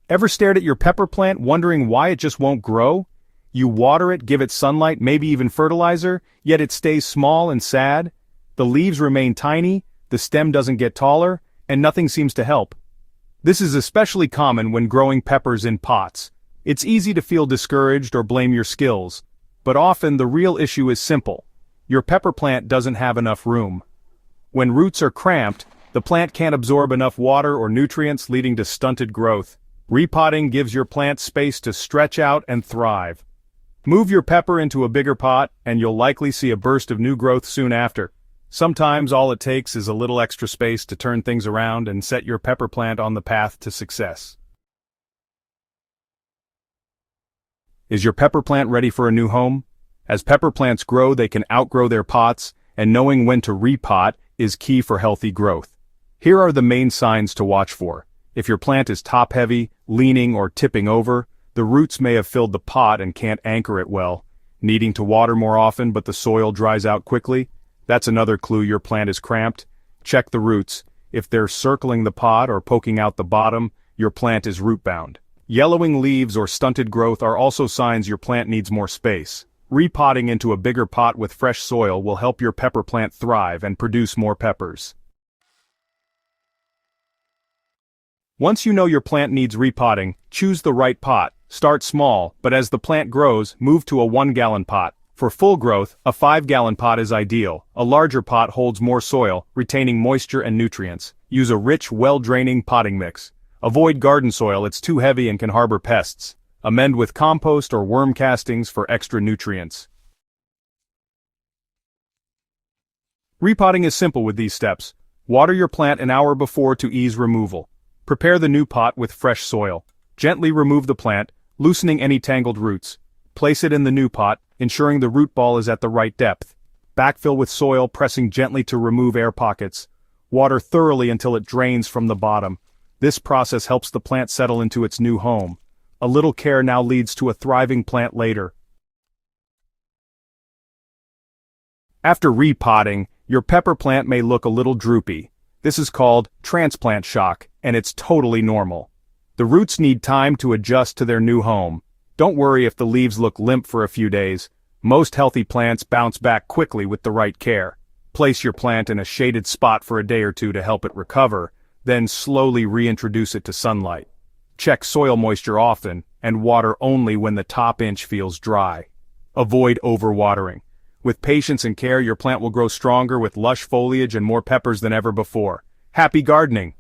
Ever stared at your pepper plant wondering why it just won't grow? You water it, give it sunlight, maybe even fertilizer, yet it stays small and sad. The leaves remain tiny, the stem doesn't get taller, and nothing seems to help. This is especially common when growing peppers in pots. It's easy to feel discouraged or blame your skills, but often the real issue is simple. Your pepper plant doesn't have enough room. When roots are cramped, the plant can't absorb enough water or nutrients, leading to stunted growth. Repotting gives your plant space to stretch out and thrive. Move your pepper into a bigger pot, and you'll likely see a burst of new growth soon after. Sometimes all it takes is a little extra space to turn things around and set your pepper plant on the path to success. Is your pepper plant ready for a new home? As pepper plants grow, they can outgrow their pots, and knowing when to repot is key for healthy growth. Here are the main signs to watch for. If your plant is top-heavy, leaning, or tipping over, the roots may have filled the pot and can't anchor it well. Needing to water more often but the soil dries out quickly? That's another clue your plant is cramped. Check the roots. If they're circling the pot or poking out the bottom, your plant is root-bound. Yellowing leaves or stunted growth are also signs your plant needs more space. Repotting into a bigger pot with fresh soil will help your pepper plant thrive and produce more peppers. Once you know your plant needs repotting, choose the right pot. Start small, but as the plant grows, move to a 1-gallon pot. For full growth, a 5-gallon pot is ideal. A larger pot holds more soil, retaining moisture and nutrients. Use a rich, well-draining potting mix. Avoid garden soil, it's too heavy and can harbor pests. Amend with compost or worm castings for extra nutrients. Repotting is simple with these steps. Water your plant an hour before to ease removal. Prepare the new pot with fresh soil. Gently remove the plant, loosening any tangled roots. Place it in the new pot, ensuring the root ball is at the right depth. Backfill with soil, pressing gently to remove air pockets. Water thoroughly until it drains from the bottom. This process helps the plant settle into its new home. A little care now leads to a thriving plant later. After repotting, your pepper plant may look a little droopy. This is called transplant shock, and it's totally normal. The roots need time to adjust to their new home. Don't worry if the leaves look limp for a few days. Most healthy plants bounce back quickly with the right care. Place your plant in a shaded spot for a day or two to help it recover, then slowly reintroduce it to sunlight. Check soil moisture often, and water only when the top inch feels dry. Avoid overwatering. With patience and care, your plant will grow stronger with lush foliage and more peppers than ever before. Happy gardening!